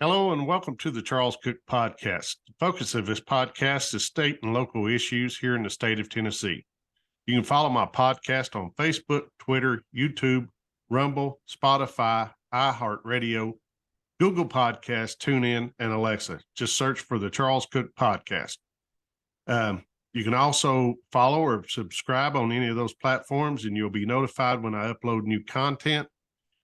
Hello and welcome to the Charles Cook Podcast. The focus of this podcast is state and local issues here in the state of Tennessee. You can follow my podcast on Facebook, Twitter, YouTube, Rumble, Spotify, iHeartRadio, Google Podcasts, TuneIn, and Alexa. Just search for the Charles Cook Podcast. You can also follow or subscribe on any of those platforms, and you'll be notified when I upload new content.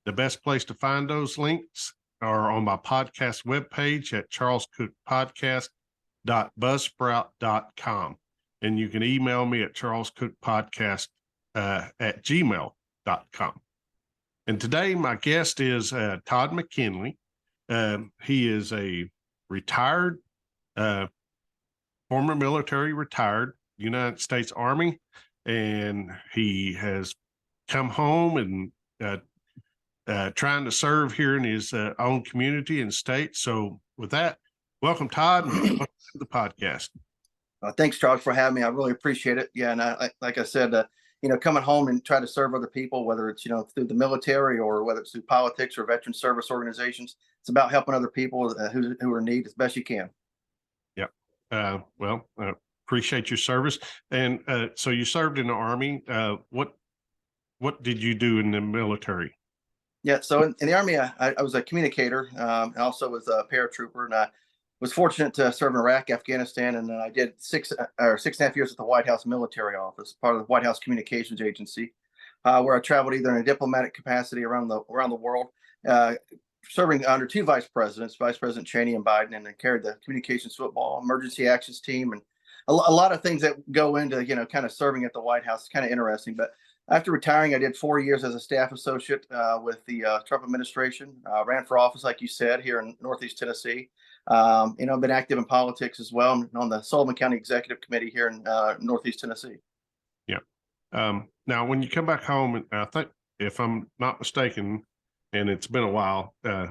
The best place to find those links are on my podcast webpage at charlescookpodcast.buzzsprout.com. And you can email me at charlescookpodcast at gmail.com. And today my guest is Todd McKinley. He is a retired, former military retired United States Army, and he has come home and trying to serve here in his own community and state. So with that, welcome, Todd, and welcome to the podcast. Thanks, Charles, for having me. I really appreciate it. Yeah, and like I said, coming home and try to serve other people, whether it's, through the military or whether it's through politics or veteran service organizations, it's about helping other people who are in need as best you can. Yeah. Appreciate your service. And so you served in the Army. What did you do in the military? Yeah, so in the Army, I was a communicator, and also was a paratrooper, and I was fortunate to serve in Iraq, Afghanistan, and then I did 6.5 years at the White House Military Office, part of the White House Communications Agency, where I traveled either in a diplomatic capacity around the world, serving under two vice presidents, Vice President Cheney and Biden, and I carried the communications football, emergency actions team, and a lot of things that go into kind of serving at the White House. It's kind of interesting, but after retiring, I did 4 years as a staff associate with the Trump administration. Ran for office, like you said, here in Northeast Tennessee. I've been active in politics as well. I'm on the Sullivan County Executive Committee here in Northeast Tennessee. Yeah. Now, when you come back home, and I think, if I'm not mistaken, and it's been a while, I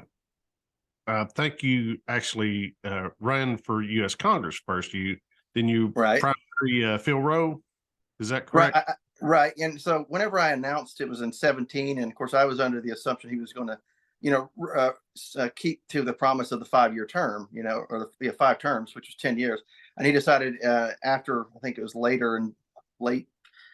think you actually ran for U.S. Congress first. Then you right. Primary Phil Rowe. Is that correct? Right. And so whenever I announced it was in 2017, and of course I was under the assumption he was going to, keep to the promise of the 5-year term, or the 5 terms, which was 10 years. And he decided after, I think it was late,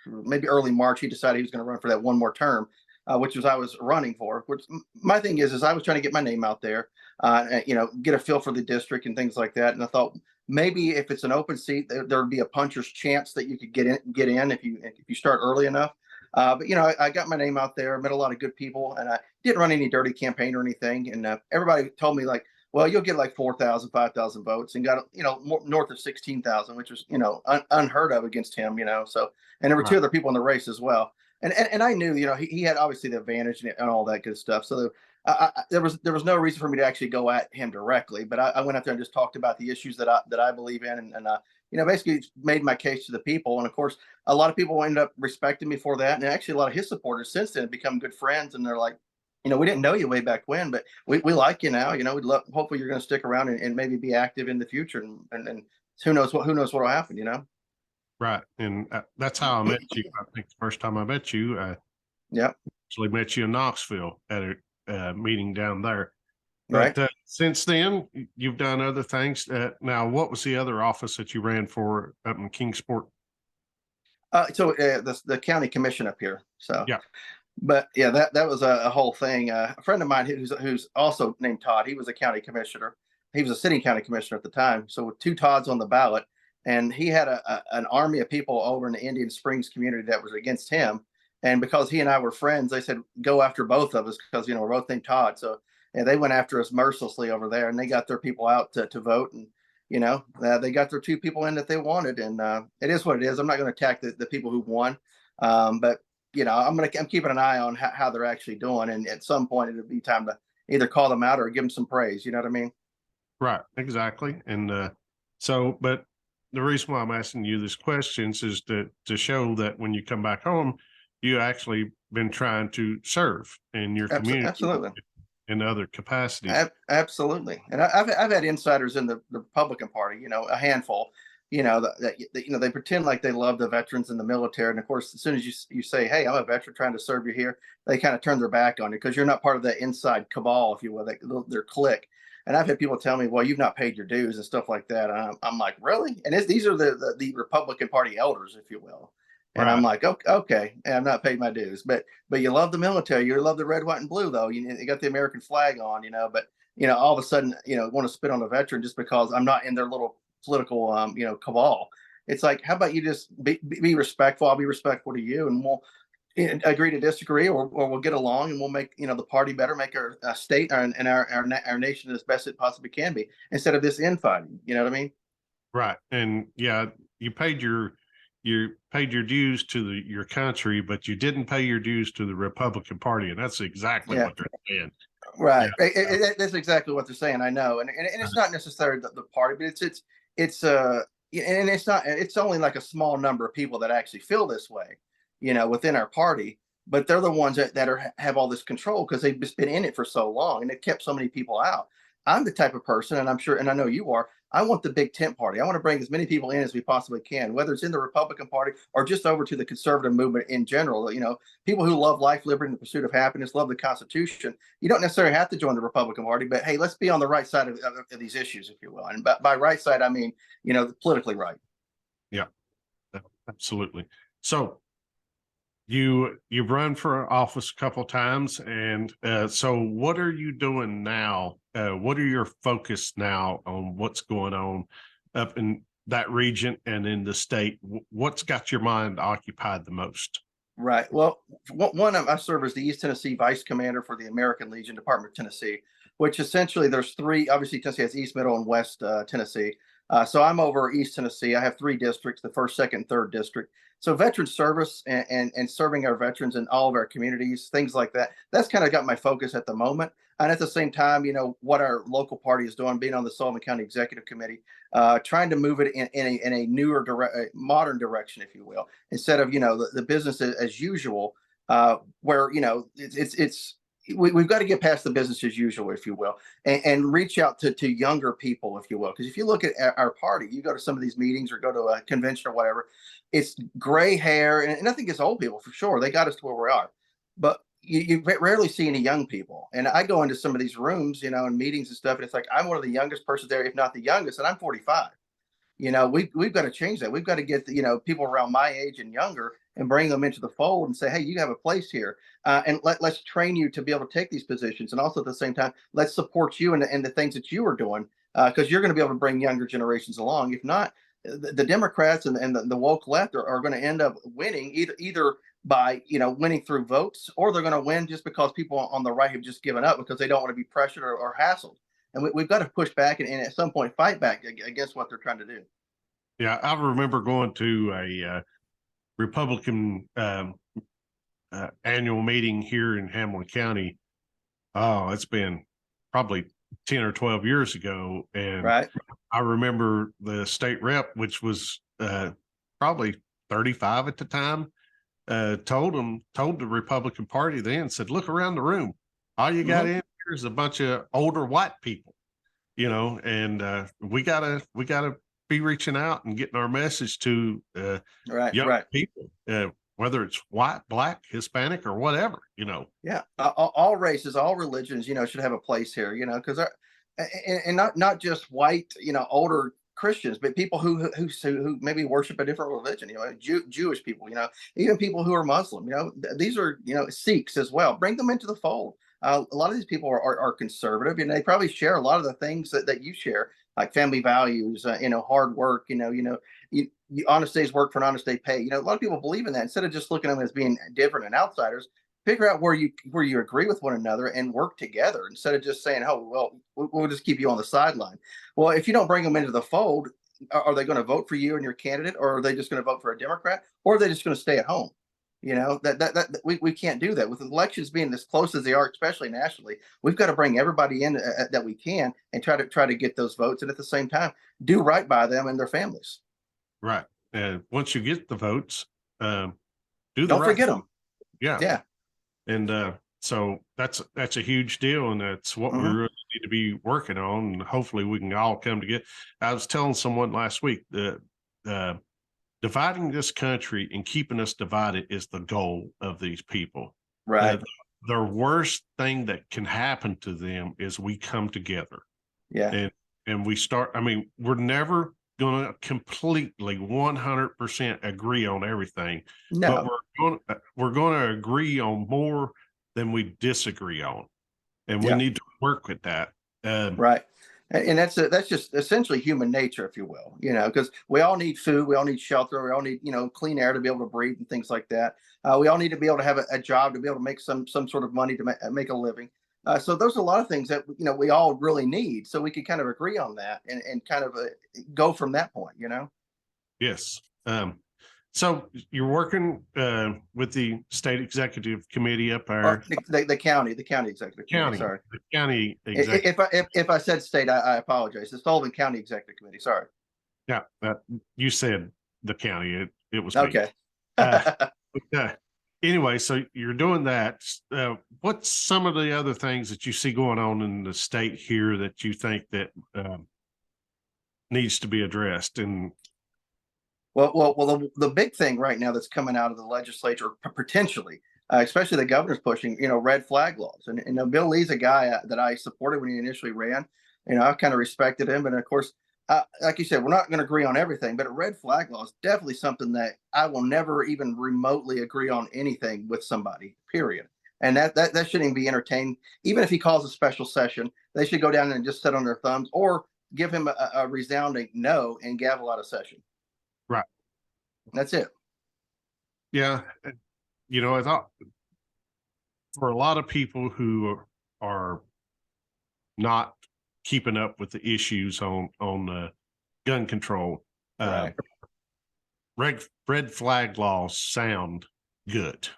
maybe early March, he decided he was going to run for that one more term, which was I was running for. Which my thing is I was trying to get my name out there, get a feel for the district and things like that. And I thought, maybe if it's an open seat, there would be a puncher's chance that you could get in if you start early enough. But I got my name out there, met a lot of good people, and I didn't run any dirty campaign or anything. And everybody told me well, you'll get like 4,000, 5,000 votes, and got north of 16,000, which was unheard of against him. So, and there were two other people in the race as well. And I knew he had obviously the advantage and all that good stuff. So there was no reason for me to actually go at him directly, but I went out there and just talked about the issues that I believe in, and basically made my case to the people. And of course, a lot of people ended up respecting me for that, and actually a lot of his supporters since then have become good friends, and they're like, we didn't know you way back when, but we like you now. We'd love, hopefully you're going to stick around and maybe be active in the future, and who knows what will happen. Right, and that's how I met you. I think the first time I met you, actually met you in Knoxville at a meeting down there. But right. Since then, you've done other things. Now, what was the other office that you ran for up in Kingsport? So the county commission up here. So yeah. But yeah, that was a whole thing. A friend of mine who's also named Todd, he was a county commissioner. He was a sitting county commissioner at the time. So with 2 Todds on the ballot, and he had an army of people over in the Indian Springs community that was against him. And because he and I were friends, they said, go after both of us because, we're both named Todd. So they went after us mercilessly over there, and they got their people out to vote. And, they got their 2 people in that they wanted. And it is what it is. I'm not going to attack the people who won. But, I'm keeping an eye on how they're actually doing. And at some point, it'll be time to either call them out or give them some praise. You know what I mean? Right. Exactly. And but the reason why I'm asking you these questions is to show that when you come back home, you actually been trying to serve in your community. Absolutely. In other capacities. Absolutely. And I've had insiders in the Republican Party, a handful, they pretend like they love the veterans in the military. And of course, as soon as you say, hey, I'm a veteran trying to serve you here, they kind of turn their back on you because you're not part of that inside cabal, if you will, their clique. And I've had people tell me, well, you've not paid your dues and stuff like that. And I'm like, really? And these are the Republican Party elders, if you will. And I'm Right. like, okay, and I've not paid my dues, but you love the military, you love the red, white, and blue, though. You got the American flag on, but all of a sudden, want to spit on a veteran just because I'm not in their little political, cabal. It's like, how about you just be respectful? I'll be respectful to you, and we'll agree to disagree, or we'll get along, and we'll make the party better, make our state and our nation as best it possibly can be, instead of this infighting. You know what I mean? Right. And yeah, you paid your dues to your country, but you didn't pay your dues to the Republican Party, and that's exactly Yeah. what they're saying. Right. Yeah. That's exactly what they're saying. I know, and it's not necessarily the party, but it's and it's only like a small number of people that actually feel this way, within our party. But they're the ones that have all this control because they've just been in it for so long, and it kept so many people out. I'm the type of person, and I'm sure, and I know you are. I want the big tent party. I want to bring as many people in as we possibly can, whether it's in the Republican Party or just over to the conservative movement in general. People who love life, liberty, and the pursuit of happiness, love the Constitution. You don't necessarily have to join the Republican Party, but hey, let's be on the right side of these issues, if you will. And by right side, I mean, politically right. Yeah, absolutely. So you've run for office a couple of times, and so what are you doing now? What are your focus now on what's going on up in that region and in the state? What's got your mind occupied the most? Right. Well, I serve as the East Tennessee Vice Commander for the American Legion Department of Tennessee, which essentially there's three. Obviously, Tennessee has East, Middle, and West Tennessee. So I'm over East Tennessee. I have three districts: the first, second, third district. So veteran service and serving our veterans in all of our communities, things like that. That's kind of got my focus at the moment. And at the same time, what our local party is doing, being on the Sullivan County Executive Committee, trying to move it in a newer, modern direction, if you will, instead of the business as usual, where we've got to get past the business as usual, if you will, and reach out to younger people, if you will. Because if you look at our party, you go to some of these meetings or go to a convention or whatever, it's gray hair, and nothing against old people, for sure. They got us to where we are, but you rarely see any young people. And I go into some of these rooms, and meetings and stuff, and it's like I'm one of the youngest persons there, if not the youngest, and I'm 45. We've got to change that. We've got to get people around my age and younger and bring them into the fold and say, hey, you have a place here, and let's train you to be able to take these positions. And also at the same time, let's support you in the things that you are doing, because you're going to be able to bring younger generations along. If not, the Democrats and the woke left are going to end up winning either by winning through votes, or they're going to win just because people on the right have just given up because they don't want to be pressured or hassled. And we've got to push back and at some point fight back against what they're trying to do. Yeah, I remember going to a Republican annual meeting here in Hamilton County. Oh, it's been probably 10 or 12 years ago. And right. I remember the state rep, which was probably 35 at the time, told the Republican Party then, said, look around the room. All you got in here is a bunch of older white people, and we gotta be reaching out and getting our message to young people, whether it's white, black, Hispanic, or whatever, Yeah, all races, all religions, should have a place here, because and not just white, older Christians, but people who maybe worship a different religion, Jewish people, even people who are Muslim, these are Sikhs as well. Bring them into the fold. A lot of these people are conservative, and they probably share a lot of the things that you share, like family values, hard work, honest day's work for an honest day pay. A lot of people believe in that. Instead of just looking at them as being different and outsiders, figure out where you agree with one another and work together, instead of just saying, oh, well, we'll just keep you on the sideline. Well, if you don't bring them into the fold, are they going to vote for you and your candidate, or are they just going to vote for a Democrat, or are they just going to stay at home? That we can't do that with elections being as close as they are, especially nationally. We've got to bring everybody in that we can and try to get those votes, and at the same time do right by them and their families. Right. And once you get the votes, don't forget them. Yeah. And so that's a huge deal, and that's what we really need to be working on. And hopefully we can all come together. I was telling someone last week that dividing this country and keeping us divided is the goal of these people. Right. The worst thing that can happen to them is we come together. Yeah. And we start, I mean, we're never going to completely 100% agree on everything, but No. we're going to agree on more than we disagree on. And we Yeah. need to work with that. Right. And that's just essentially human nature, if you will, because we all need food, we all need shelter, we all need, clean air to be able to breathe and things like that. We all need to be able to have a job to be able to make some sort of money to make a living. So those are a lot of things that we all really need. So we could kind of agree on that and kind of go from that point. Yes. So you're working with the state executive committee up Or there, the county executive committee. Sorry, the county executive. If I said state, I apologize. The Sullivan County Executive Committee. Sorry. Yeah, you said the county. It was me. Okay. But, anyway, so you're doing that. What's some of the other things that you see going on in the state here that you think that needs to be addressed? And Well, the big thing right now that's coming out of the legislature, potentially, especially the governor's pushing, red flag laws. And Bill Lee's a guy that I supported when he initially ran. I kind of respected him. And of course, like you said, we're not going to agree on everything, but a red flag law is definitely something that I will never even remotely agree on anything with somebody, period. And that shouldn't even be entertained. Even if he calls a special session, they should go down and just sit on their thumbs or give him a resounding no and gavel out of session. right. That's it. Yeah. I thought for a lot of people who are not keeping up with the issues on gun control, Right. red flag laws sound good.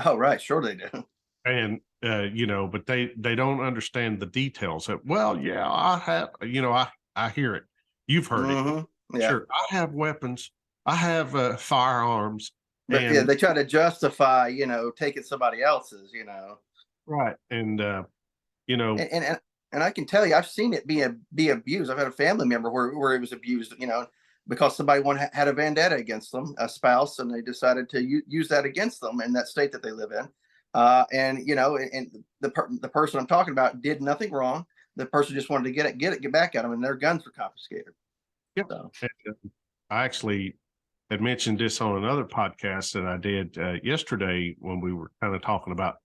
Oh, right. Sure they do. And but they don't understand the details. That, well, yeah, I have, I hear it. You've heard it. Mm-hmm. Yeah. Sure, I have weapons. I have firearms. But yeah, they try to justify, taking somebody else's. Right. And And I can tell you, I've seen it be abused. I've had a family member where it was abused, because somebody had a vendetta against them, a spouse, and they decided to use that against them in that state that they live in. And the person I'm talking about did nothing wrong. The person just wanted to get back at them, and their guns were confiscated. yeah. So. I actually had mentioned this on another podcast that I did yesterday when we were kind of talking about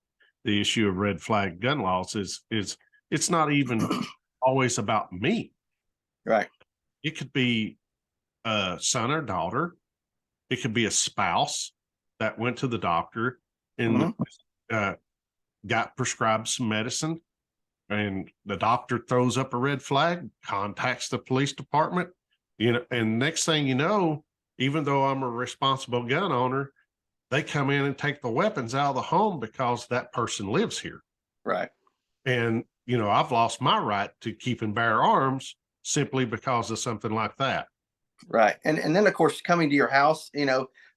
the issue of red flag gun laws. Is it's not even always about me. Right. It could be a son or daughter. It could be a spouse that went to the doctor and got prescribed some medicine, and the doctor throws up a red flag, contacts the police department, and next thing you know, even though I'm a responsible gun owner, they come in and take the weapons out of the home because that person lives here. Right. And, I've lost my right to keep and bear arms simply because of something like that. Right. And then of course coming to your house,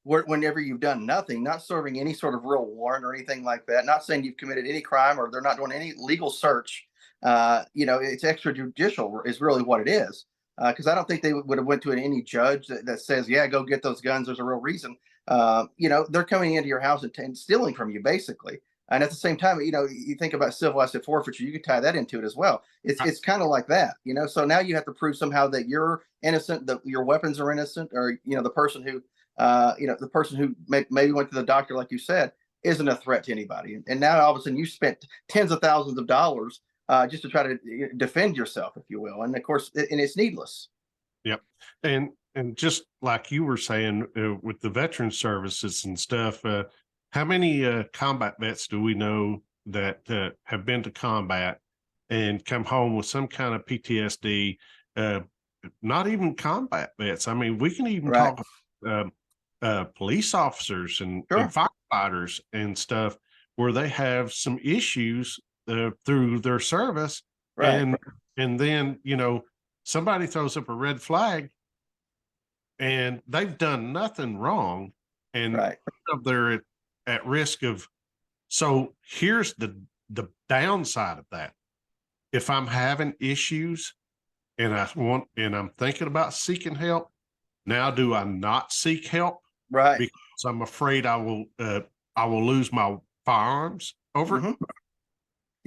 whenever you've done nothing, not serving any sort of real warrant or anything like that, not saying you've committed any crime or they're not doing any legal search. It's extrajudicial is really what it is. Because I don't think they would have went to any judge that says, yeah, go get those guns. There's a real reason. They're coming into your house and stealing from you, basically. And at the same time, you think about civil asset forfeiture, you could tie that into it as well. It's kind of like that, So now you have to prove somehow that you're innocent, that your weapons are innocent, or the person who, maybe went to the doctor, like you said, isn't a threat to anybody. And now all of a sudden you spent tens of thousands of dollars just to try to defend yourself, if you will. And of course, and it's needless. Yep. And just like you were saying with the veteran services and stuff, how many combat vets do we know that have been to combat and come home with some kind of PTSD? Not even combat vets. I mean, we can even talk police officers and firefighters and stuff where they have some issues through their service. Right. And then, somebody throws up a red flag and they've done nothing wrong. And they're at risk of, so here's the downside of that. If I'm having issues and I'm thinking about seeking help, now do I not seek help? Right. Because I'm afraid I will lose my firearms over it.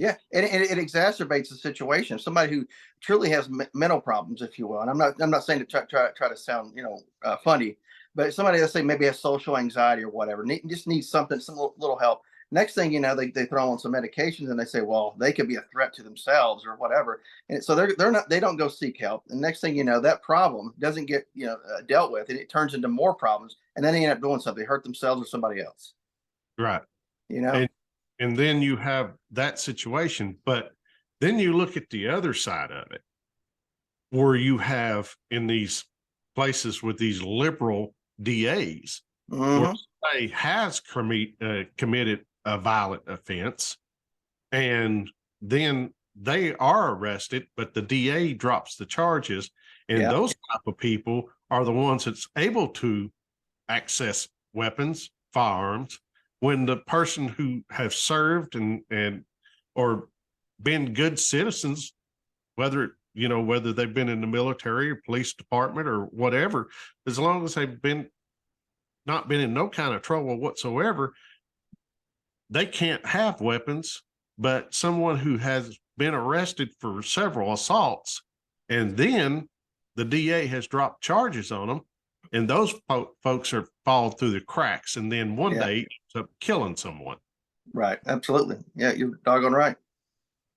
Yeah, and it exacerbates the situation. Somebody who truly has mental problems, if you will, and I'm not saying to try to sound funny, but somebody that say maybe has social anxiety or whatever, just needs something, some little help. Next thing you know, they throw on some medications and they say, well, they could be a threat to themselves or whatever, and so they don't go seek help. And next thing you know, that problem doesn't get dealt with, and it turns into more problems, and then they end up doing something, hurt themselves or somebody else. Right. You know. And and then you have that situation, but then you look at the other side of it, where you have in these places with these liberal DAs, where Hmm. somebody has committed a violent offense, and then they are arrested, but the DA drops the charges, and Yeah. those type of people are the ones that's able to access weapons, firearms, when the person who have served and or been good citizens, whether they've been in the military or police department or whatever, as long as they've not been in no kind of trouble whatsoever, they can't have weapons. But someone who has been arrested for several assaults, and then the DA has dropped charges on them, and those folks are fall through the cracks, and then one Yeah. day ends up killing someone. Right. Absolutely. Yeah, you're doggone right.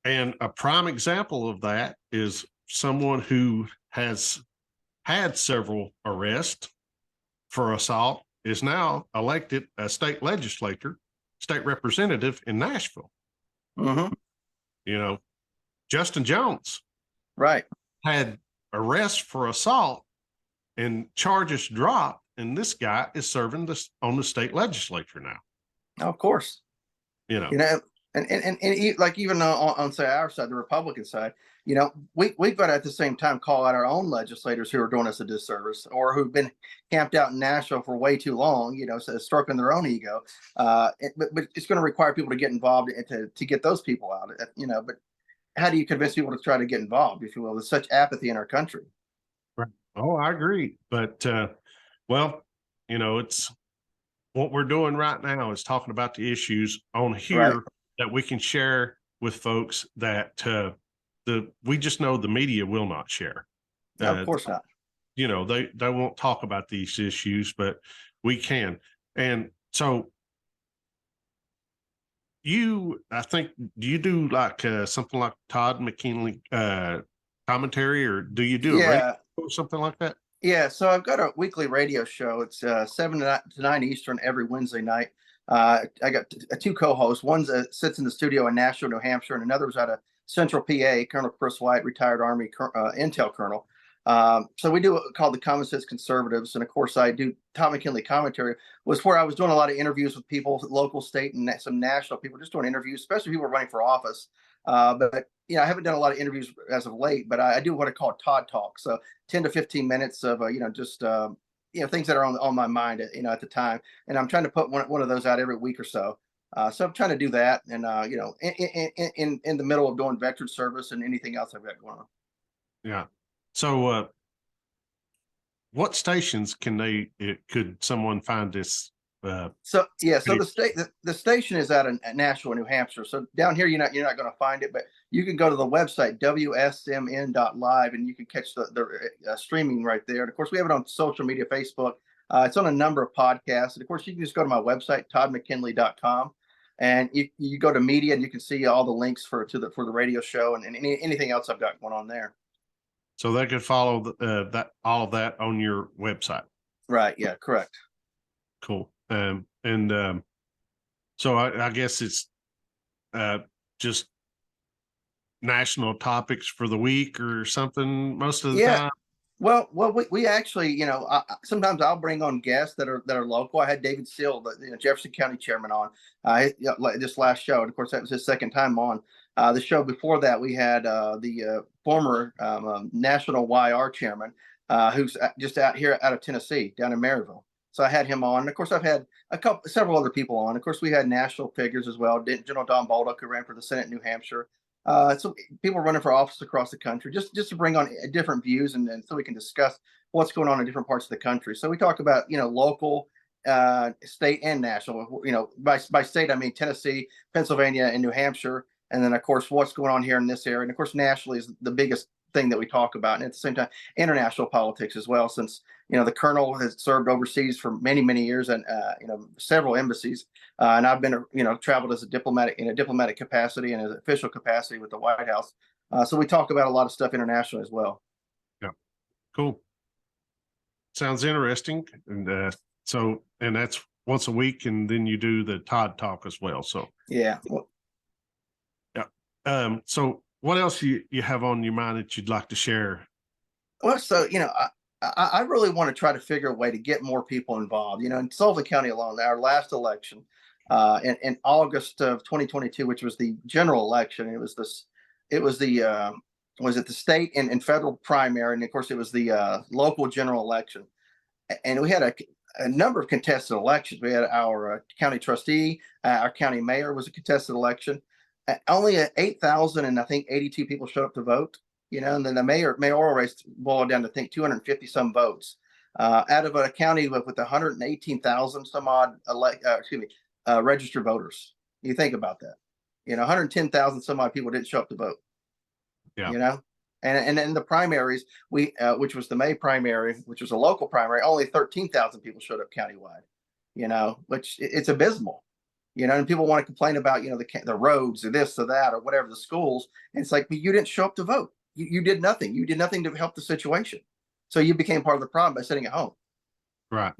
And a prime example of that is someone who has had several arrests for assault is now elected a state representative in Nashville. Hmm. You know, Justin Jones Right. had arrests for assault and charges dropped, and this guy is serving this on the state legislature now. Of course. You know, You know, like even on say our side, the Republican side, we've got to at the same time call out our own legislators who are doing us a disservice or who've been camped out in Nashville for way too long, so stroking their own ego. But it's going to require people to get involved to get those people out. But how do you convince people to try to get involved, if you will? There's such apathy in our country. right. Oh, I agree. But well, it's what we're doing right now is talking about the issues on Right. here that we can share with folks that we just know the media will not share. No, of course not. They won't talk about these issues, but we can. And so I think, do you do like something like Todd McKinley commentary, or do you do a radio Yeah. or something like that? Yeah, so I've got a weekly radio show. It's 7 to 9 Eastern every Wednesday night. I got two co-hosts. One sits in the studio in Nashville, New Hampshire, and another's out of Central PA, Colonel Chris White, retired Army Intel Colonel. So we do called the Common Sense Conservatives. And of course, I do Todd McKinley commentary, was where I was doing a lot of interviews with people, local, state, and some national people, just doing interviews, especially people running for office. But I haven't done a lot of interviews as of late, but I do what I call Todd Talk. So 10 to 15 minutes of, just, things that are on my mind, at the time. And I'm trying to put one of those out every week or so. So I'm trying to do that. And, in the middle of doing veteran service and anything else I've got going on. Yeah. So what stations could someone find this? So the station is out in Nashville, New Hampshire. So down here, you're not going to find it, but you can go to the website wsmn.live and you can catch the streaming right there. And of course, we have it on social media, Facebook. It's on a number of podcasts, and of course, you can just go to my website toddmckinley.com, and you go to media and you can see all the links for the radio show and anything else I've got going on there. So they could follow all of that on your website. Right. Yeah. Correct. Cool. So I guess it's just national topics for the week or something most of the time. Well, we actually, sometimes I'll bring on guests that are local. I had David Seal, the Jefferson County chairman, on this last show, and of course that was his second time on. The show before that, we had the former national YR chairman, who's just out of Tennessee, down in Maryville. So I had him on. And of course, I've had several other people on. Of course, we had national figures as well. General Don Bolduc, who ran for the Senate in New Hampshire. So people running for office across the country, just to bring on different views and so we can discuss what's going on in different parts of the country. So we talk about, local, state and national, by state, I mean Tennessee, Pennsylvania, and New Hampshire. And then of course, what's going on here in this area. And of course, nationally is the biggest thing that we talk about. And at the same time, international politics as well, since, the colonel has served overseas for many, many years and, several embassies. And I've been, traveled as a diplomatic in a diplomatic capacity and as an official capacity with the White House. So we talk about a lot of stuff internationally as well. Yeah. Cool. Sounds interesting. And and that's once a week, and then you do the Todd Talk as well. So yeah. Well, yeah. So what else you have on your mind that you'd like to share? Well, so I really want to try to figure a way to get more people involved. In Sullivan County alone, our last election, in August of 2022, which was the general election, it was the was it the state and federal primary, and of course it was the local general election, and we had a number of contested elections. We had our county trustee, our county mayor was a contested election. Only 8,000 and I think 82 people showed up to vote. And then the mayoral race boiled down to, I think, 250 some votes out of a county with 118,000 some odd registered voters. You think about that. 110,000 some odd people didn't show up to vote. Yeah. And in the primaries, which was the May primary, which was a local primary, only 13,000 people showed up countywide. Which it's abysmal. And people want to complain about, the roads or this or that or whatever, the schools. And it's like, but you didn't show up to vote. You did nothing. You did nothing to help the situation. So you became part of the problem by sitting at home. Right.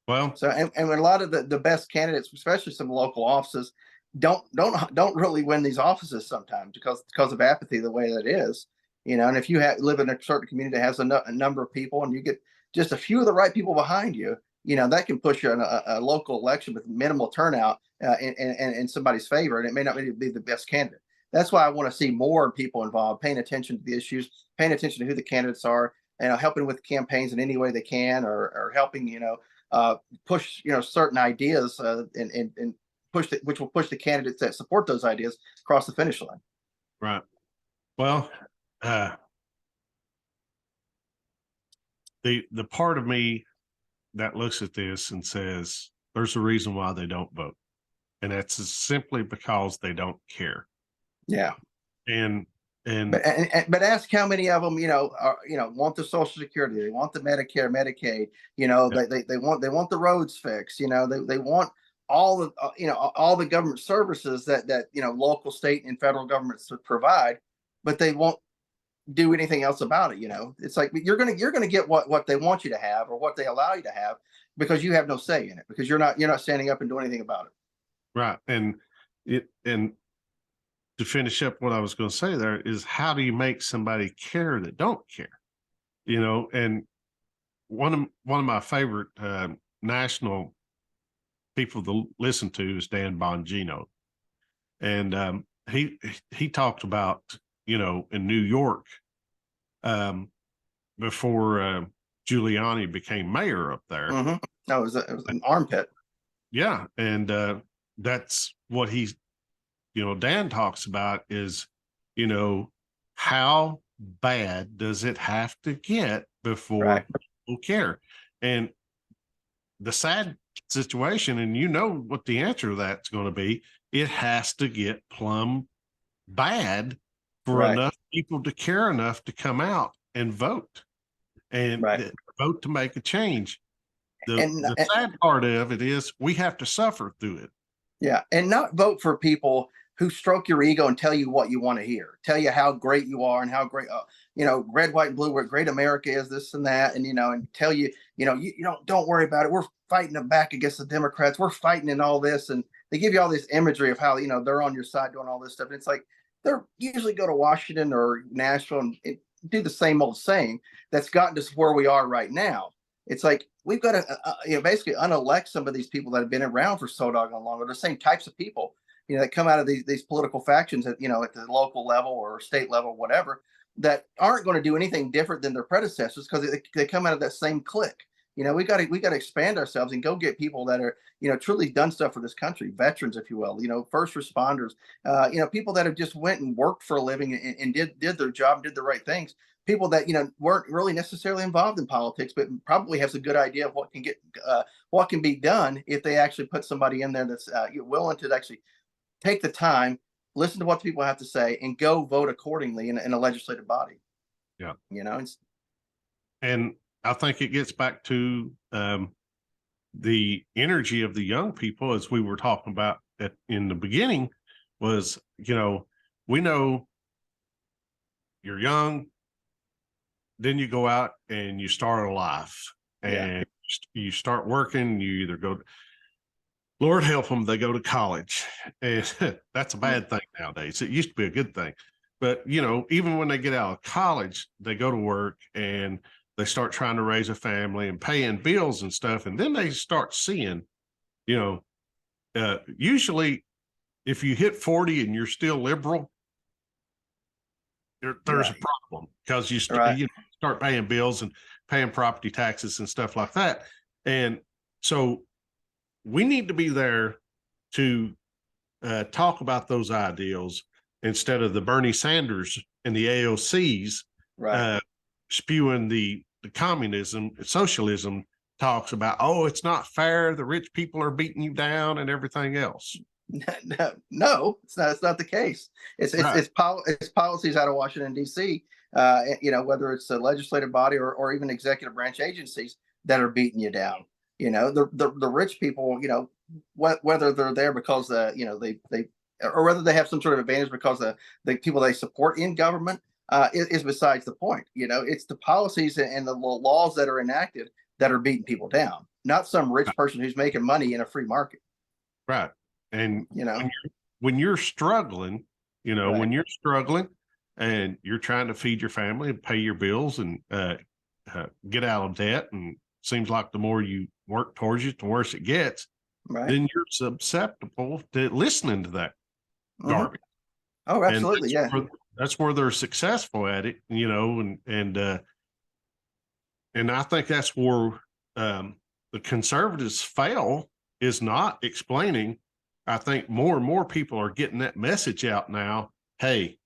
Well, so and a lot of the best candidates, especially some local offices, don't really win these offices sometimes because of apathy, the way that is. And if you live in a certain community that has a number of people and you get just a few of the right people behind you, that can push you in a local election with minimal turnout in somebody's favor, and it may not really be the best candidate. That's why I want to see more people involved, paying attention to the issues, paying attention to who the candidates are, and helping with campaigns in any way they can, or helping push certain ideas and which will push the candidates that support those ideas across the finish line. Right. Well, the part of me that looks at this and says there's a reason why they don't vote, and that's simply because they don't care. Yeah. But ask how many of them want the Social Security, they want the Medicare, Medicaid, they want the roads fixed, they want all the government services that local, state, and federal governments provide, but they won't do anything else about it. It's like you're gonna get what they want you to have or what they allow you to have, because you have no say in it, because you're not standing up and doing anything about it. Right. And to finish up what I was going to say there is, how do you make somebody care that don't care? And one of my favorite national people to listen to is Dan Bongino. And he talked about, in New York, before Giuliani became mayor up there. Mm-hmm. No, it was an armpit. Yeah. And that's what he's, Dan talks about is, how bad does it have to get before people care? And the sad situation, and what the answer to that's going to be, it has to get plumb bad for enough people to care enough to come out and vote and vote to make a change. The sad part of it is we have to suffer through it. Yeah. And not vote for people who stroke your ego and tell you what you want to hear, tell you how great you are and how great, red, white, and blue, what great America is, this and that. And, and tell you, you don't worry about it. We're fighting them back against the Democrats. We're fighting in all this. And they give you all this imagery of how, they're on your side doing all this stuff. And it's like, they're usually go to Washington or Nashville and do the same old saying that's gotten us where we are right now. It's like, we've got to, basically unelect some of these people that have been around for so doggone long, or the same types of people, that come out of these political factions at, at the local level or state level, whatever, that aren't going to do anything different than their predecessors, because they come out of that same clique. We got to expand ourselves and go get people that are, truly done stuff for this country, veterans, if you will, first responders, people that have just went and worked for a living and did their job, did the right things. People that, weren't really necessarily involved in politics, but probably has a good idea of what can be done if they actually put somebody in there that's willing to actually take the time listen to what the people have to say, and go vote accordingly in a legislative body. Yeah. And I think it gets back to the energy of the young people, as we were talking about in the beginning, was, we know you're young, then you go out and you start a life, and you start working. You either go, Lord help them, they go to college, and that's a bad thing nowadays. It used to be a good thing, but even when they get out of college, they go to work and they start trying to raise a family and paying bills and stuff, and then they start seeing, usually if you hit 40 and you're still liberal, there's a problem, because you start paying bills and paying property taxes and stuff like that. And so we need to be there to talk about those ideals, instead of the Bernie Sanders and the AOCs spewing the communism, socialism talks about, oh, it's not fair, the rich people are beating you down and everything else. No, it's not. It's not the case. It's policies out of Washington D.C. Whether it's a legislative body or even executive branch agencies that are beating you down. The rich people. Whether they're there because they or whether they have some sort of advantage because the people they support in government is besides the point. It's the policies and the laws that are enacted that are beating people down, not some rich person who's making money in a free market. Right. And when you're struggling, when you're struggling and you're trying to feed your family and pay your bills and get out of debt, and seems like the more you work towards it, the worse it gets, then you're susceptible to listening to that garbage. Oh, absolutely. That's where they're successful at it, and I think that's where the conservatives fail, is not explaining. I think more and more people are getting that message out now. Hey,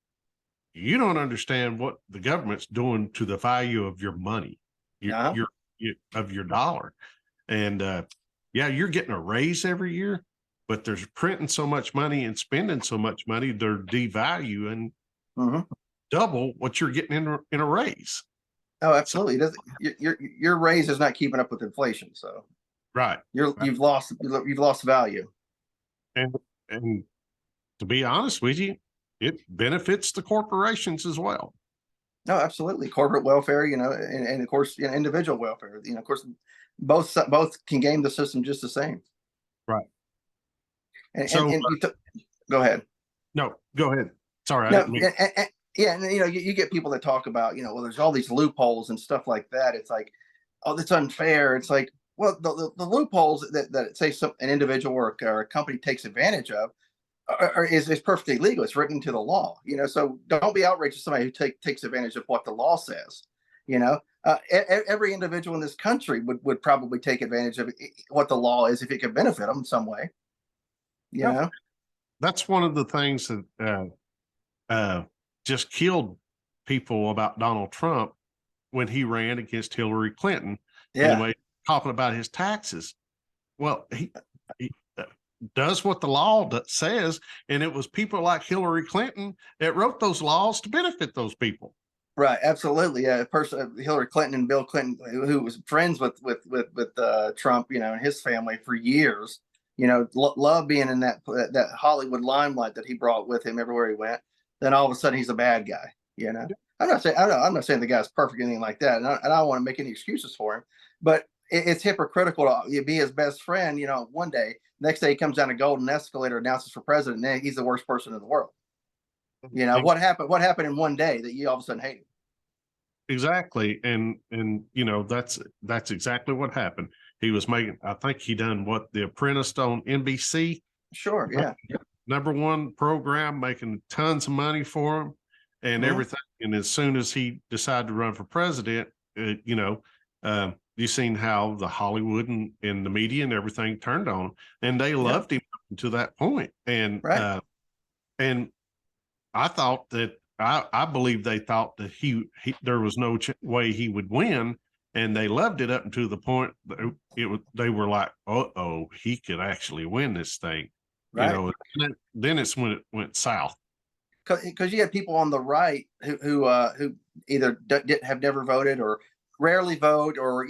you don't understand what the government's doing to the value of your money, of your dollar. And you're getting a raise every year, but there's printing so much money and spending so much money, they're devaluing double what you're getting in a raise. Oh, absolutely. Your raise is not keeping up with inflation. So you've lost value. And to be honest with you, it benefits the corporations as well. No, absolutely. Corporate welfare, and of course, individual welfare. Of course, both can game the system just the same. Right. And go ahead. No, go ahead. Sorry. No, you get people that talk about, well, there's all these loopholes and stuff like that. It's like, oh, that's unfair. It's like, well, the loopholes that say an individual or a company takes advantage of is perfectly legal. It's written into the law, so don't be outraged at somebody who takes advantage of what the law says. Every individual in this country would probably take advantage of what the law is if it could benefit them in some way. That's one of the things that just killed people about Donald Trump when he ran against Hillary Clinton. Anyway, talking about his taxes. Well, he does what the law says, and it was people like Hillary Clinton that wrote those laws to benefit those people. Right, absolutely. A person, Hillary Clinton and Bill Clinton, who was friends with Trump, and his family for years. Love being in that Hollywood limelight that he brought with him everywhere he went. Then all of a sudden he's a bad guy. I'm not saying the guy's perfect or anything like that, and I don't want to make any excuses for him, but it's hypocritical to be his best friend. One day, next day he comes down a golden escalator, announces for president, and he's the worst person in the world. What happened? What happened in one day that you all of a sudden hate him? Exactly, and that's exactly what happened. He was making, I think he done what, The Apprentice on NBC. Sure, yeah. #1 program, making tons of money for him and everything. And as soon as he decided to run for president, you seen how the Hollywood and the media and everything turned on him, and they loved him to that point. And and I thought that I believe they thought that he there was no way he would win, and they loved it up until the point that they were like, oh, he could actually win this thing. Right. Then it's when it went south. Because you had people on the right who either have never voted or rarely vote, or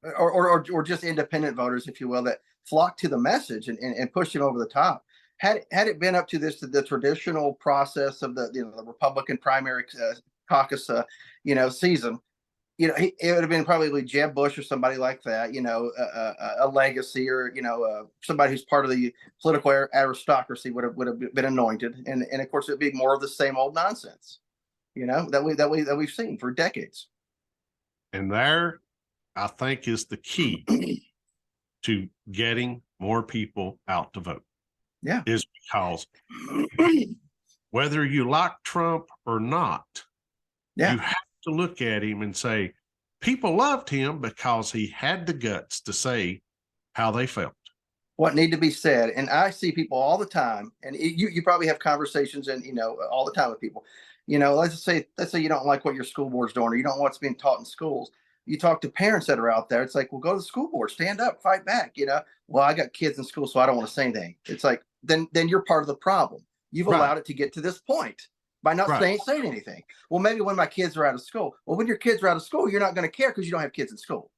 or just independent voters, if you will, that flock to the message and push him over the top. Had it been up to the traditional process of the Republican primary caucus season, it would have been probably Jeb Bush or somebody like that, a legacy, or somebody who's part of the political aristocracy would have been anointed, and of course it'd be more of the same old nonsense, that we've seen for decades. And there, I think, is the key to getting more people out to vote. Yeah, is because whether you like Trump or not, yeah, you have to look at him and say, people loved him because he had the guts to say how they felt. what need to be said. And I see people all the time, and you probably have conversations and all the time with people. Let's say you don't like what your school board's doing, or you don't know what's being taught in schools. You talk to parents that are out there. It's like, well, go to the school board, stand up, fight back. Well, I got kids in school, so I don't want to say anything. It's like, then you're part of the problem. You've allowed it to get to this point by not saying anything. Well, maybe when my kids are out of school. Well, when your kids are out of school, you're not going to care because you don't have kids in school.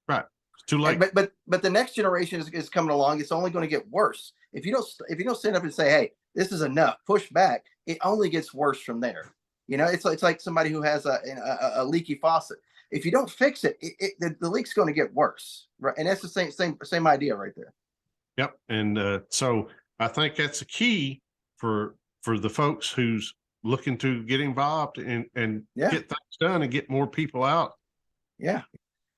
Right. It's too late. But the next generation is coming along. It's only going to get worse. If you don't stand up and say, hey, this is enough, push back, it only gets worse from there. It's like somebody who has a leaky faucet. If you don't fix it, the leak's going to get worse. Right. And that's the same idea right there. Yep. And so I think that's a key for the folks who's looking to get involved and get things done and get more people out. Yeah.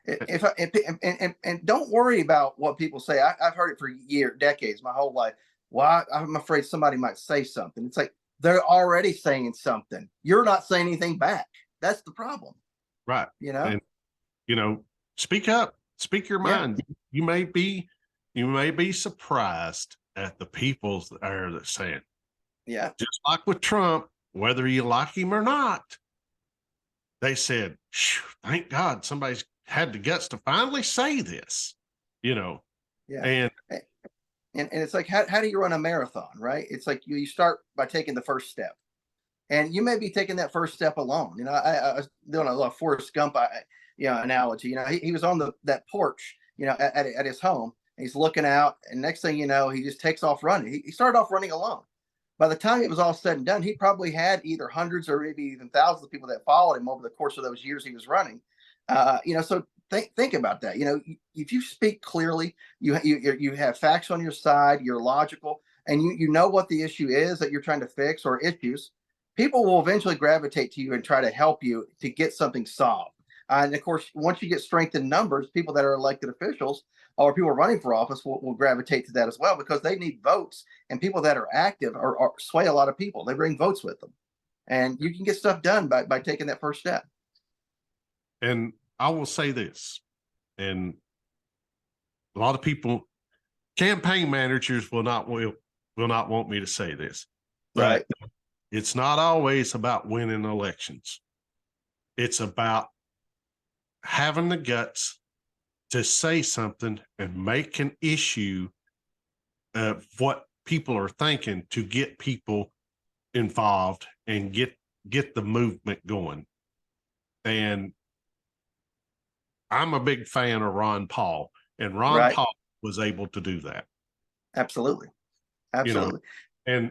And don't worry about what people say. I've heard it for decades, my whole life. Well, I'm afraid somebody might say something. It's like, they're already saying something. You're not saying anything back. That's the problem. Right. And, speak up, speak your mind. You may be surprised at the people that are saying, just like with Trump, whether you like him or not, they said, thank God somebody's had the guts to finally say this, And it's like, how do you run a marathon, right? It's like you start by taking the first step, and you may be taking that first step alone. I was doing a little Forrest Gump, analogy. He was on that porch, at his home, and he's looking out, and next thing you know, he just takes off running. He started off running alone. By the time it was all said and done, he probably had either hundreds or maybe even thousands of people that followed him over the course of those years he was running. So think about that. If you speak clearly, you have facts on your side, you're logical, and you know what the issue is that you're trying to fix, or issues, people will eventually gravitate to you and try to help you to get something solved. And of course, once you get strength in numbers, people that are elected officials or people running for office will gravitate to that as well, because they need votes, and people that are active are sway a lot of people. They bring votes with them, and you can get stuff done by taking that first step. And I will say this, and a lot of people, campaign managers will not want me to say this, but it's not always about winning elections. It's about having the guts to say something and make an issue of what people are thinking, to get people involved and get the movement going. And I'm a big fan of Ron Paul, and Ron Paul was able to do that. Absolutely. And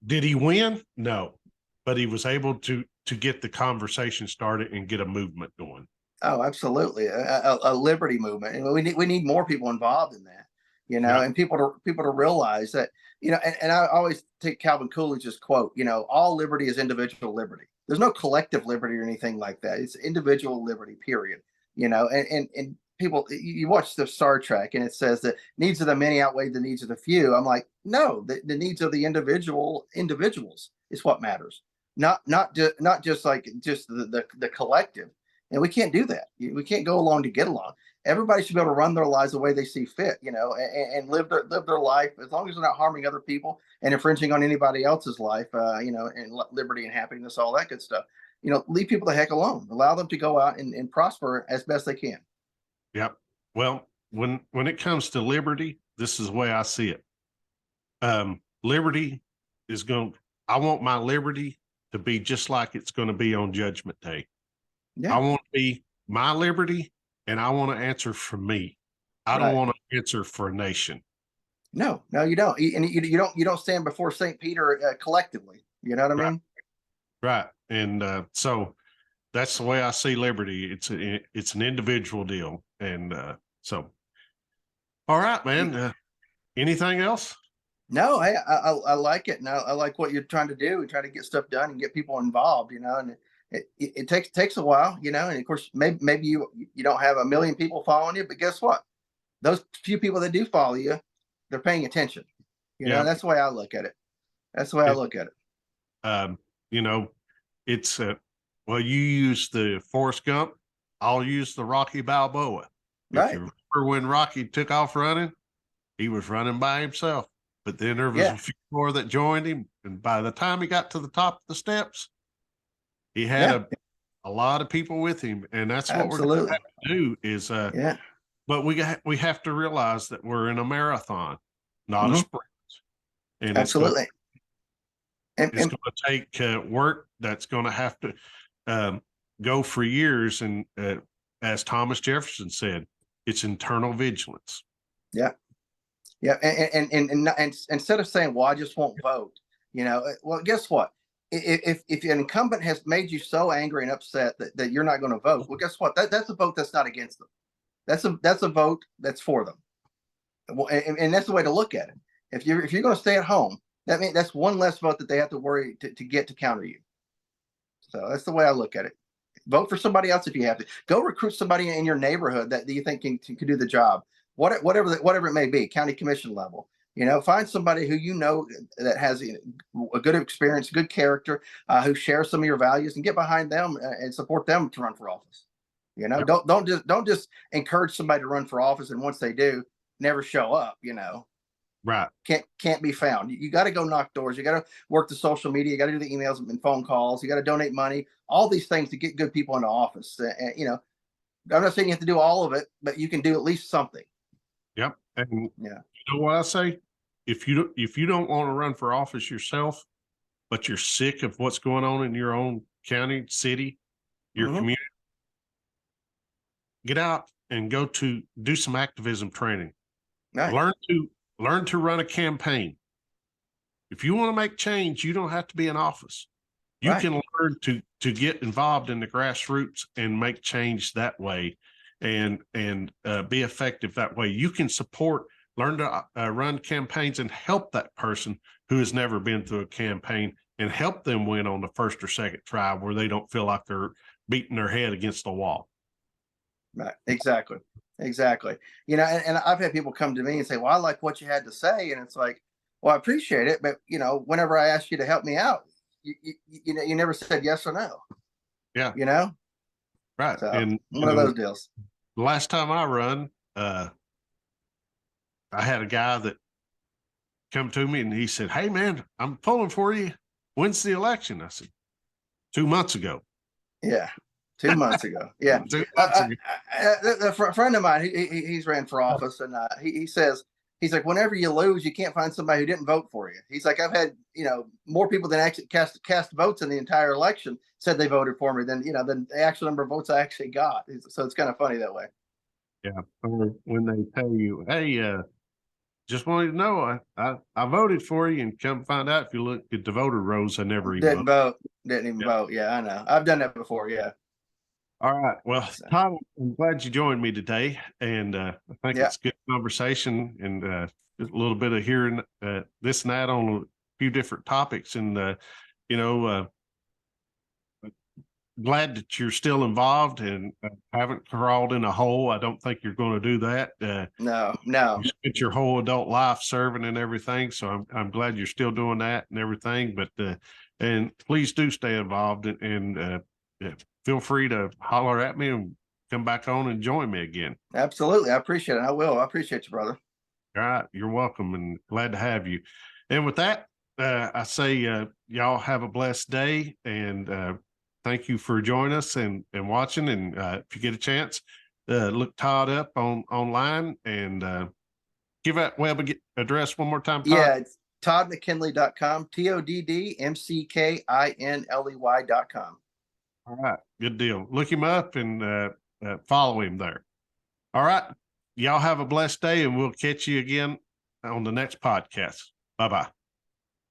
did he win? No, but he was able to get the conversation started and get a movement going. Oh, absolutely. A liberty movement. And we need more people involved in that, and people to realize that, and I always take Calvin Coolidge's quote, all liberty is individual liberty. There's no collective liberty or anything like that. It's individual liberty, period. And people, you watch the Star Trek and it says that needs of the many outweigh the needs of the few. I'm like, no, the needs of the individuals is what matters. Not just the collective. And we can't do that. We can't go along to get along. Everybody should be able to run their lives the way they see fit, and live their life as long as they're not harming other people and infringing on anybody else's life, and liberty and happiness, all that good stuff. Leave people the heck alone. Allow them to go out and prosper as best they can. Yep. Well, when it comes to liberty, this is the way I see it. Liberty is I want my liberty to be just like it's going to be on Judgment Day. Yeah. I want to be my liberty, and I want to answer for me. I don't want to answer for a nation. No, you don't. And you don't stand before St. Peter collectively. You know what I mean? Right. And so that's the way I see liberty. It's an individual deal. And so, all right, man. Anything else? No, I like it. And I like what you're trying to do. We try to get stuff done and get people involved, and it takes a while, and of course, maybe you don't have a million people following you, but guess what? Those few people that do follow you, they're paying attention. That's the way I look at it. That's the way I look at it. It's well, you use the Forrest Gump, I'll use the Rocky Balboa. Right. If you remember when Rocky took off running, he was running by himself, but then there was a few more that joined him, and by the time he got to the top of the steps, he had a lot of people with him, and that's what we're going to have to do. Is but we have to realize that we're in a marathon, not a sprint, and absolutely. It's going to take work that's going to have to go for years. And as Thomas Jefferson said, it's internal vigilance. Yeah. Yeah. And instead of saying, well, I just won't vote, well, guess what? If an incumbent has made you so angry and upset that you're not going to vote, well, guess what? That's a vote that's not against them. That's a vote that's for them. And that's the way to look at it. If you're going to stay at home, that's one less vote that they have to worry to get to counter you. So that's the way I look at it. Vote for somebody else if you have to. Go recruit somebody in your neighborhood that you think can do the job. Whatever it may be, county commission level. Find somebody who that has a good experience, good character, who shares some of your values, and get behind them and support them to run for office. Don't just encourage somebody to run for office, and once they do, never show up. Right. Can't be found. You got to go knock doors. You got to work the social media. You got to do the emails and phone calls. You got to donate money. All these things to get good people into office. And I'm not saying you have to do all of it, but you can do at least something. Yep. And you know what I say? If you don't want to run for office yourself, but you're sick of what's going on in your own county, city, your community, get out and go to do some activism training. Nice. Learn to run a campaign. If you want to make change, you don't have to be in office. You can learn to get involved in the grassroots and make change that way, and be effective that way. You can learn to run campaigns and help that person who has never been through a campaign, and help them win on the first or second try where they don't feel like they're beating their head against the wall. Right. Exactly. And I've had people come to me and say, well, I like what you had to say. And it's like, well, I appreciate it. But, whenever I asked you to help me out, you never said yes or no. Yeah. Right. So, and one of those deals. The last time I run, I had a guy that come to me and he said, hey man, I'm pulling for you. When's the election? I said, 2 months ago. Yeah. 2 months ago. Yeah. 2 months ago. A friend of mine, he's ran for office, and he says, he's like, whenever you lose, you can't find somebody who didn't vote for you. He's like, I've had, more people than actually cast votes in the entire election said they voted for me than the actual number of votes I actually got. So it's kind of funny that way. Yeah. Or when they tell you, hey, just wanted to know, I voted for you, and come find out if you look at the voter rolls, I never even didn't even vote. Yeah, I know. I've done that before. Yeah. All right. Well, Todd, I'm glad you joined me today, and I think it's a good conversation, and a little bit of hearing this and that on a few different topics, and glad that you're still involved and haven't crawled in a hole. I don't think you're going to do that. No. You spent your whole adult life serving and everything, so I'm glad you're still doing that and everything. But and please do stay involved, and feel free to holler at me and come back on and join me again. Absolutely. I appreciate it. I will. I appreciate you, brother. All right. You're welcome, and glad to have you. And with that, I say y'all have a blessed day, and thank you for joining us and watching. And if you get a chance, look Todd up online, and give that web address one more time, Todd. Yeah, ToddMcKinley.com, ToddMckinley.com. All right. Good deal. Look him up and follow him there. All right. Y'all have a blessed day, and we'll catch you again on the next podcast. Bye-bye.